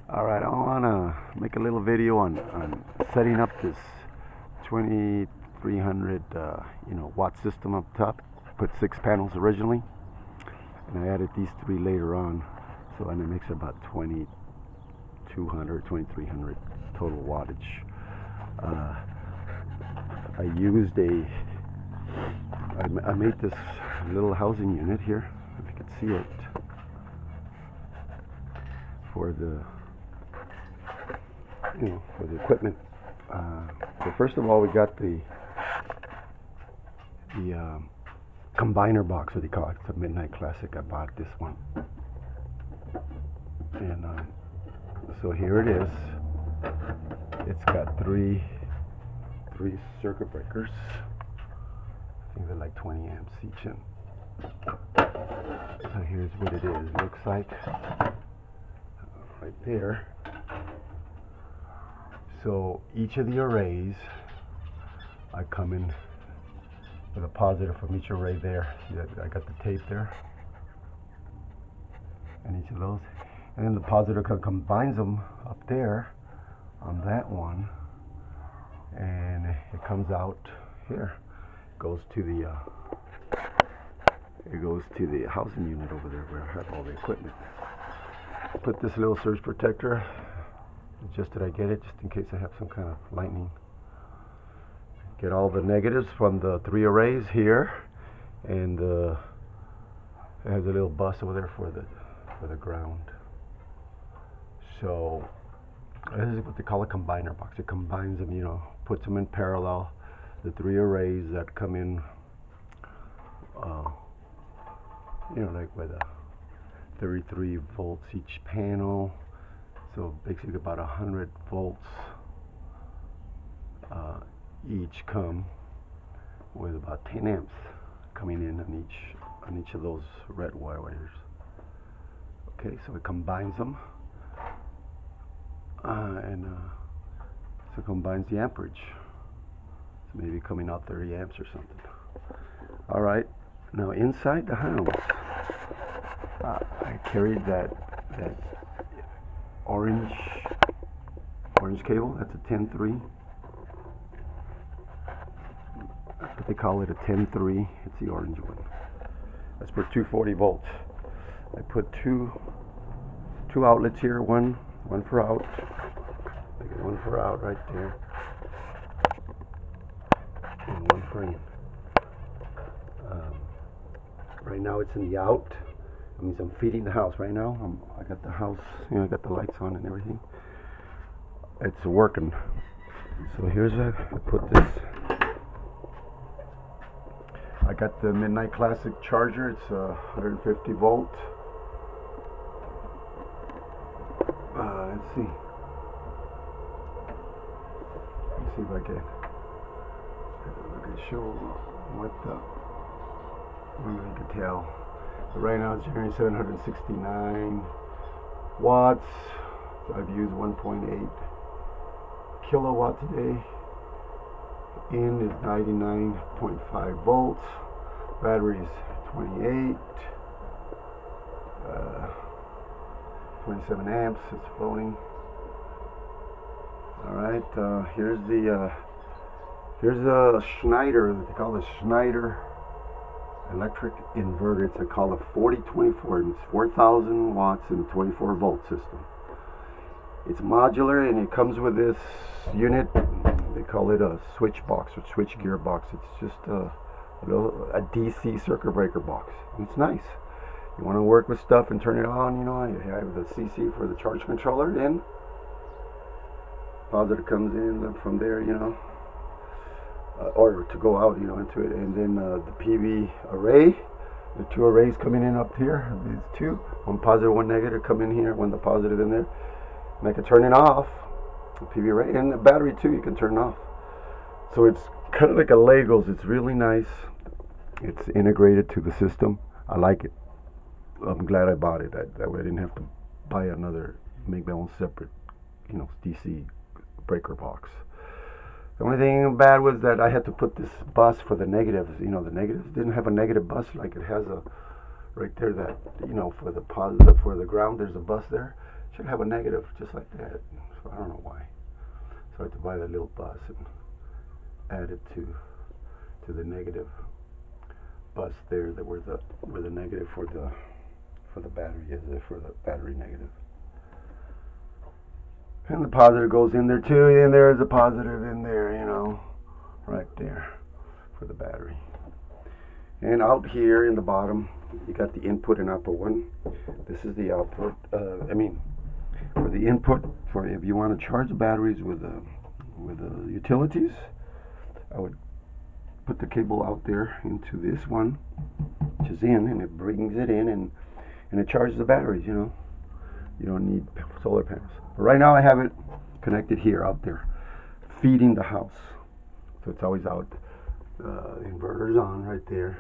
Alright, I want to make a little video on setting up this 2300 watt system up top. Put 6 panels originally, and I added these 3 later on, so and it makes about 2300 total wattage. I made this little housing unit here, if you can see it, for the equipment. So first of all, we got the combiner box, what they call it. It's a Midnite Classic. I bought this one, and so here it is. It's got three circuit breakers. I think they're like 20 amps each. And so here's what it is. It looks like right there. So each of the arrays, I come in with a positive from each array there. See, I got the tape there, and each of those, and then the positive combines them up there on that one, and it comes out here. Goes to the housing unit over there where I have all the equipment. Put this little surge protector, just that I get it, just in case I have some kind of lightning. Get all the negatives from the 3 arrays here, and it has a little bus over there for the ground. So this is what they call a combiner box. It combines them, puts them in parallel. The 3 arrays that come in, like with 33 volts each panel. So basically about 100 volts each, come with about 10 amps coming in on each of those red wires. Okay, so it combines them, and so it combines the amperage. So maybe coming out 30 amps or something. All right, now inside the house, I carried that orange cable. That's a 10-3. That's what they call it, a 10-3. It's the orange one. That's for 240 volts. I put two outlets here, one for out. I got one for out right there, and one for in. Right now it's in the out. That means I'm feeding the house right now. I got the house, I got the lights on and everything. It's working. So here's I put this. I got the Midnite Classic charger. It's 150 volt. Let's see if I can show what you can tell. But right now it's generating 769 watts. So I've used 1.8 kilowatts a day. In is 99.5 volts. Battery is 28. 27 amps. It's floating. All right. Here's a Schneider. They call the Schneider electric inverter. It's called a 4024. It's 4,000 watts and a 24 volt system. It's modular, and it comes with this unit. They call it a switch box or switch gear box. It's just a DC circuit breaker box. It's nice. You want to work with stuff and turn it on, you have the CC for the charge controller in. Positive comes in from there, or to go out, into it. And then the PV array, the 2 arrays coming in up here, these 2, one positive, one negative, come in here, one the positive in there. And I can turn it off, the PV array, and the battery too, you can turn off. So it's kind of like a Legos. It's really nice. It's integrated to the system. I like it. I'm glad I bought it. That way I didn't have to buy make my own separate, DC breaker box. The only thing bad was that I had to put this bus for the negatives. The negatives didn't have a negative bus like it has right there. That for the positive, for the ground, there's a bus there. should have a negative just like that. So I don't know why. So I had to buy that little bus and add it to the negative bus there, that where the negative for the battery is, for the battery negative. And the positive goes in there too, and there's a positive in there, you know, right there for the battery. And out here in the bottom, you got the input and output one. This is the output. For the input, for if you want to charge the batteries with the utilities, I would put the cable out there into this one, which is in, and it brings it in, and it charges the batteries. You know, you don't need solar panels. But right now I have it connected here, out there, feeding the house. So it's always out. The inverter's on right there.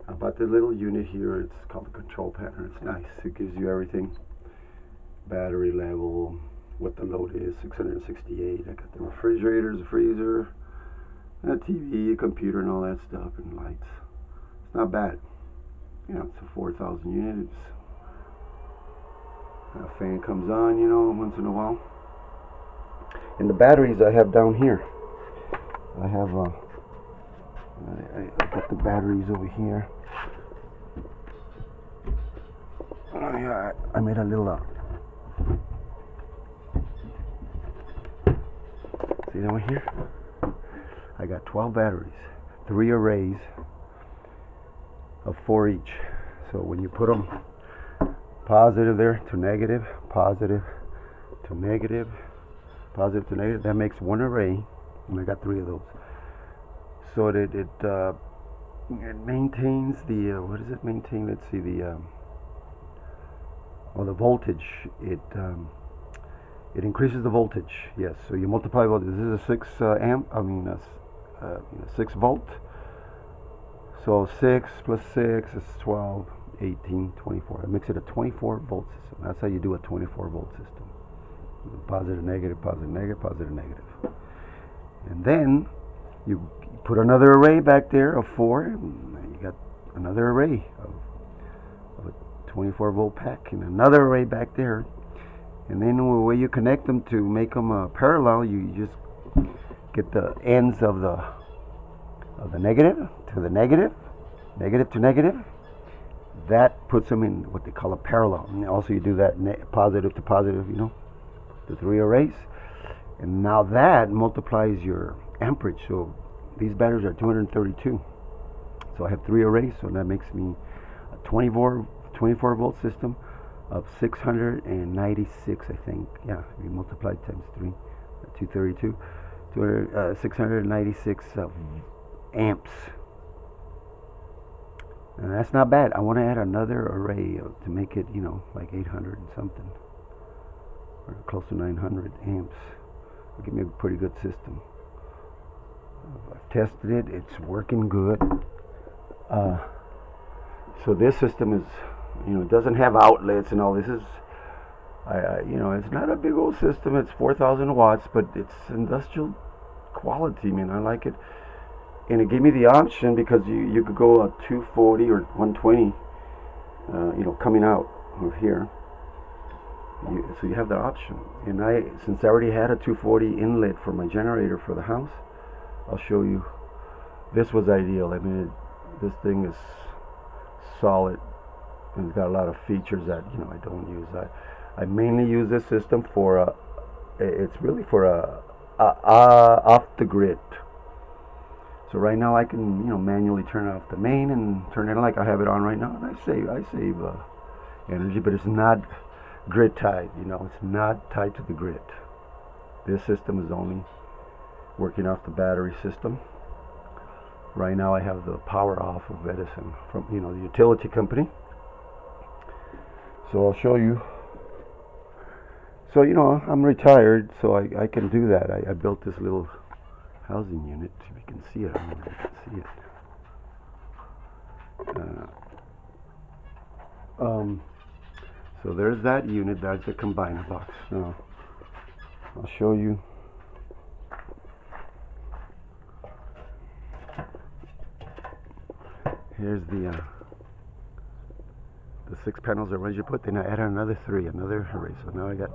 I bought the little unit here. It's called the control panel. It's nice. It gives you everything. Battery level, what the load is, 668. I got the refrigerators, the freezer, a TV, a computer, and all that stuff, and lights. It's not bad. You know, it's a 4,000 units. A fan comes on, you know, once in a while. And the batteries I have down here. I have I got the batteries over here. Oh yeah, I made a little see down here? I got 12 batteries, 3 arrays of 4 each. So when you put them positive there to negative, positive to negative, positive to negative, that makes 1 array, and I got 3 of those. So that it maintains the what does it maintain? Let's see, the the voltage. It increases the voltage. Yes. So you multiply voltage. This is a 6 amp. 6 volt. So 6 plus 6 is 12, 18, 24. It makes it a 24 volt system. That's how you do a 24 volt system. Positive, negative, positive, negative, positive, negative. And then you put another array back there of 4, and you got another array of a 24 volt pack, and another array back there. And then the way you connect them to make them parallel, you just get the ends of the negative to the negative, negative to negative. That puts them in what they call a parallel. And also you do that positive to positive, you know, the 3 arrays. And now that multiplies your amperage. So these batteries are 232. So I have 3 arrays, so that makes me a 24 volt system of 696, I think. Yeah, we multiplied times 3, 232, 696 amps. And that's not bad. I want to add another array to make it, you know, like 800 and something, or close to 900 amps. It'll give me a pretty good system. I've tested it. It's working good. So this system is, you know, it doesn't have outlets and all. This is, you know, it's not a big old system. It's 4,000 watts, but it's industrial quality, man. I like it. And it gave me the option, because you could go a 240 or 120, you know, coming out of here. So you have that option. And since I already had a 240 inlet for my generator for the house, I'll show you. This was ideal. I mean, this thing is solid, and it's got a lot of features that, you know, I don't use. I mainly use this system for it's really for off the grid. So right now I can, you know, manually turn off the main and turn it on like I have it on right now, and I save energy, but it's not grid tied. You know, it's not tied to the grid. This system is only working off the battery system. Right now I have the power off of Edison from, you know, the utility company. So I'll show you. So, you know, I'm retired, so I can do that. I built this little housing unit. If you can see it, I don't know if you can see it. So there's that unit. That's the combiner box. Now I'll show you. Here's the the 6 panels I wanted you to put, then I added another 3, another array. So now I got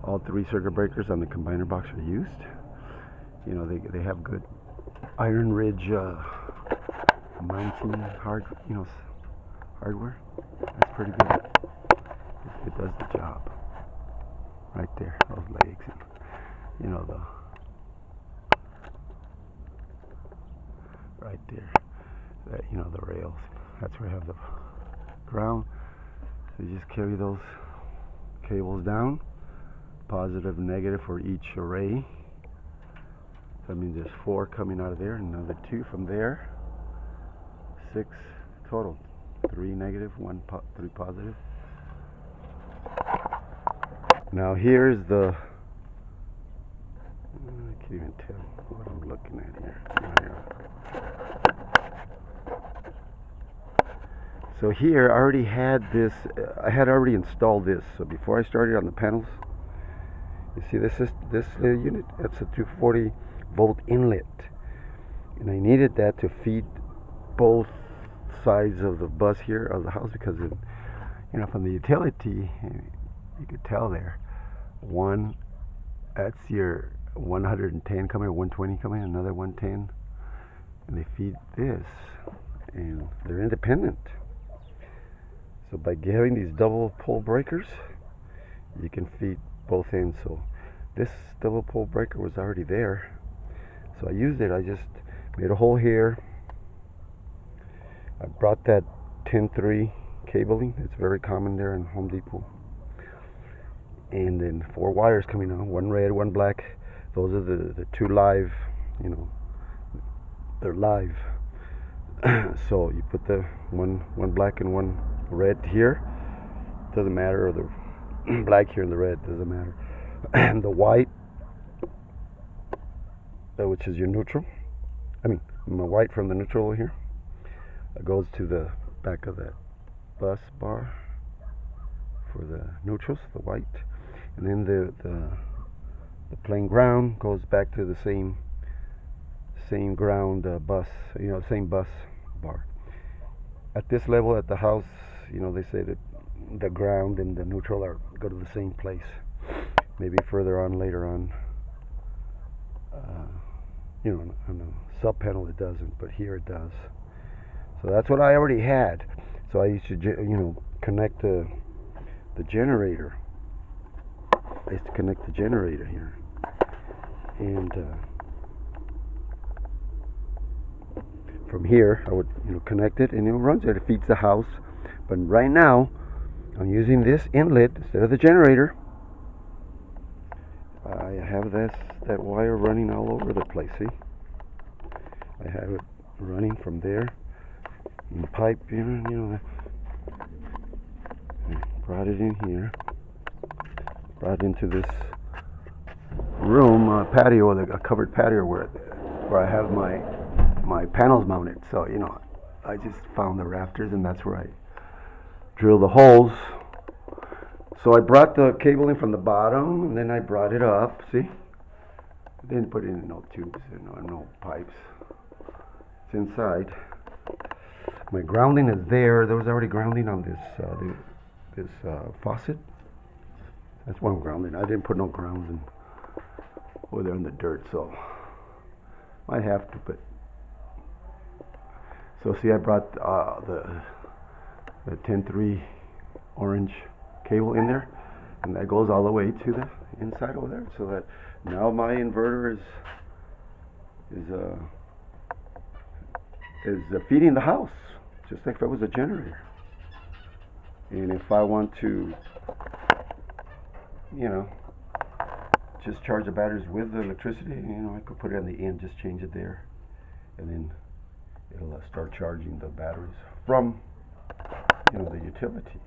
all 3 circuit breakers on the combiner box are used. You know, they have good Iron Ridge 19 hardware. That's pretty good. It does the job. Right there, those legs, and, you know, right there, that, you know, the rails. That's where I have the ground. So you just carry those cables down, positive and negative for each array. So that means there's 4 coming out of there, and another 2 from there. 6 total. 3 negative, 3 positive. Now here's the, I can't even tell what I'm looking at here. So here I already had this, I had already installed this. So before I started on the panels, you see this unit, that's a 240 volt inlet. And I needed that to feed both sides of the bus here of the house, because it, you know, from the utility, you could tell there, one, that's your 110 coming, or 120 coming, another 110, and they feed this, and they're independent. So by having these double pole breakers, you can feed both ends. So this double pole breaker was already there, so I used it. I just made a hole here. I brought that 10-3 cabling. It's very common there in Home Depot. And then 4 wires coming on, 1 red, 1 black. Those are the 2 live, you know, they're live. So you put the one black and 1 red here, doesn't matter, or the black here and the red, doesn't matter. And the white, which is your neutral, my white from the neutral here, goes to the back of that bus bar for the neutrals, the white. And then the plain ground goes back to the same ground bus, you know, same bus bar. At this level at the house, you know, they say that the ground and the neutral go to the same place. Maybe further on, later on, you know, on the sub panel it doesn't, but here it does. So that's what I already had. So I used to, you know, connect the generator. I used to connect the generator here, and from here I would, you know, connect it, and it runs it. It feeds the house. But right now I'm using this inlet instead of the generator. I have that wire running all over the place. See, I have it running from there, and the pipe, you know, brought it in here, brought it into this room, patio, a covered patio where I have my panels mounted. So, you know, I just found the rafters, and that's where I drill the holes. So I brought the cable in from the bottom, and then I brought it up. See, I didn't put in no tubes, no pipes. It's inside. My grounding is there. There was already grounding on this faucet. That's one grounding. I didn't put no grounds in over there in the dirt, so might have to. But so see, I brought the 10-3 orange cable in there, and that goes all the way to the inside over there. So that now my inverter is feeding the house, just like if it was a generator. And if I want to, you know, just charge the batteries with the electricity, you know, I could put it on the end, just change it there, and then it'll start charging the batteries from, you know, the utility.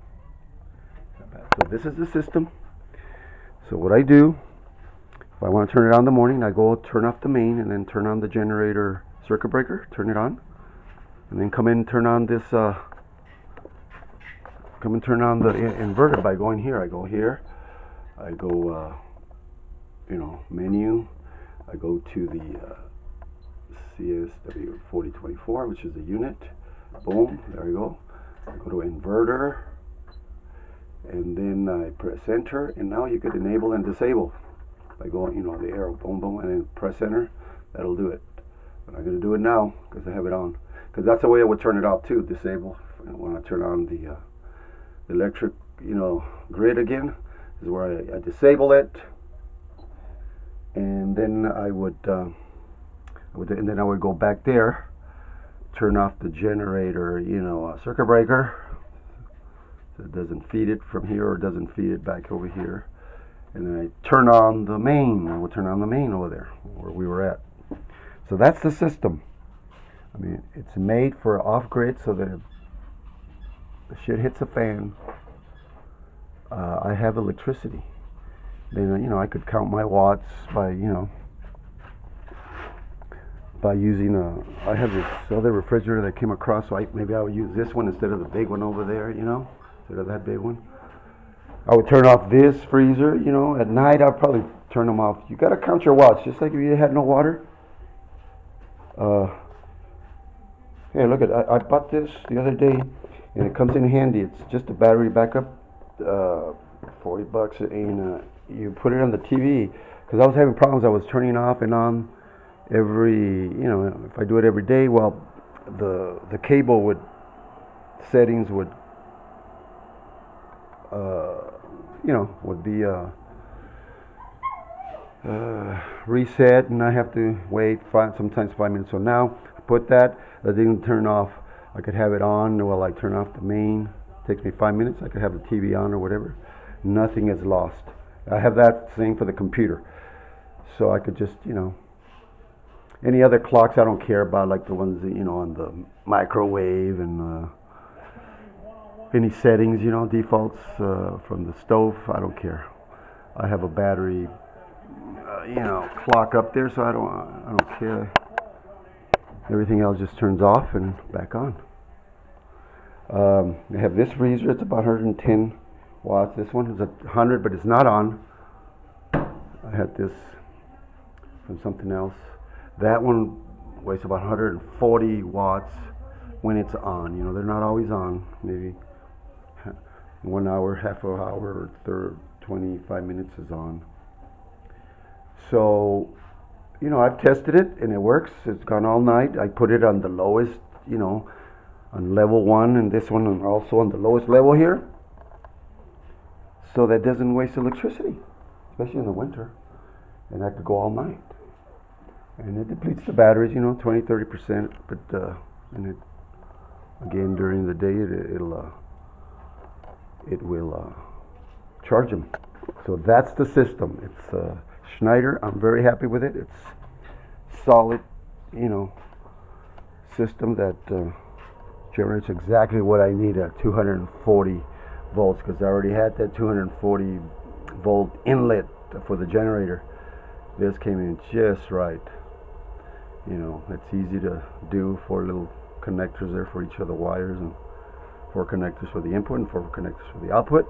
So this is the system. So what I do, if I want to turn it on in the morning, I go turn off the main, and then turn on the generator circuit breaker, turn it on, and then come in and turn on this, turn on the inverter by going here. I go here, I go, you know, menu, I go to the CSW4024, which is the unit. Boom, there we go. Go to inverter, and then I press enter, and now you could enable and disable by going, you know, the arrow, boom, boom, and then press enter. That'll do it. But I'm going to do it now because I have it on. Because that's the way I would turn it off too, disable. When I turn on the electric, you know, grid again, is where I disable it, and then I would go back there, turn off the generator, you know, circuit breaker, so it doesn't feed it from here or doesn't feed it back over here, and then I turn on the main. I would turn on the main over there where we were at. So that's the system. I mean, it's made for off-grid, so that if the shit hits a fan, I have electricity. Then, you know, I could count my watts by, you know, by using I have this other refrigerator that came across, so maybe I would use this one instead of the big one over there, you know, instead of that big one. I would turn off this freezer, you know, at night I'd probably turn them off. You gotta count your watts, just like if you had no water. Hey, look at, I bought this the other day, and it comes in handy. It's just a battery backup, $40, and you put it on the TV, because I was having problems. I was turning off and on every, you know, if I do it every day, well, the cable would, settings would, you know, would be reset, and I have to wait sometimes 5 minutes. So now I put that didn't turn off. I could have it on while I turn off the main. It takes me 5 minutes. I could have the TV on or whatever. Nothing is lost. I have that same for the computer, so I could just, you know, any other clocks I don't care about, like the ones that, you know, on the microwave, and any settings, you know, defaults from the stove. I don't care. I have a battery, you know, clock up there, so I don't care. Everything else just turns off and back on. I have this freezer. It's about 110 watts. This one is 100, but it's not on. I had this from something else. That one weighs about 140 watts when it's on. You know, they're not always on. Maybe 1 hour, half an hour, or 25 minutes is on. So, you know, I've tested it and it works. It's gone all night. I put it on the lowest, you know, on level 1, and this one also on the lowest level here, so that doesn't waste electricity, especially in the winter. And I could go all night. And it depletes the batteries, you know, 20-30%, but and it, again, during the day it will charge them. So that's the system. It's Schneider. I'm very happy with it. It's solid, you know, system that generates exactly what I need at 240 volts, because I already had that 240 volt inlet for the generator. This came in just right. You know, it's easy to do. 4 little connectors there for each of the wires, and 4 connectors for the input and 4 connectors for the output.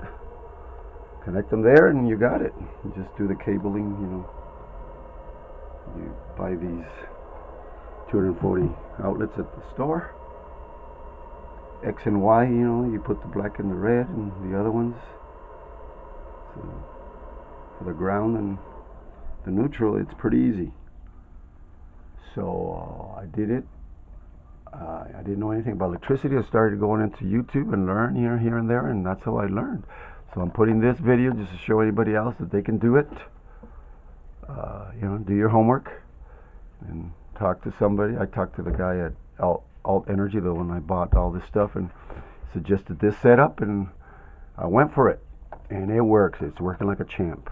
Connect them there and you got it. You just do the cabling, you know. You buy these 240 outlets at the store. X and Y, you know, you put the black and the red, and the other ones for the ground and the neutral. It's pretty easy. So I did it. I didn't know anything about electricity. I started going into YouTube and learn here and there, and that's how I learned. So I'm putting this video just to show anybody else that they can do it. You know, do your homework and talk to somebody. I talked to the guy at Alt Energy, the one I bought all this stuff, and suggested this setup, and I went for it, and it works. It's working like a champ.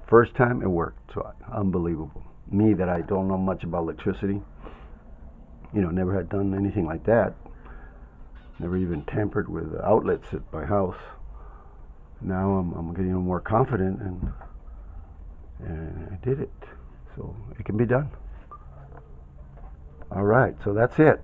First time it worked, so unbelievable. Me, that I don't know much about electricity, you know, never had done anything like that, never even tampered with outlets at my house. Now I'm getting more confident, and I did it. So it can be done. All right, so that's it.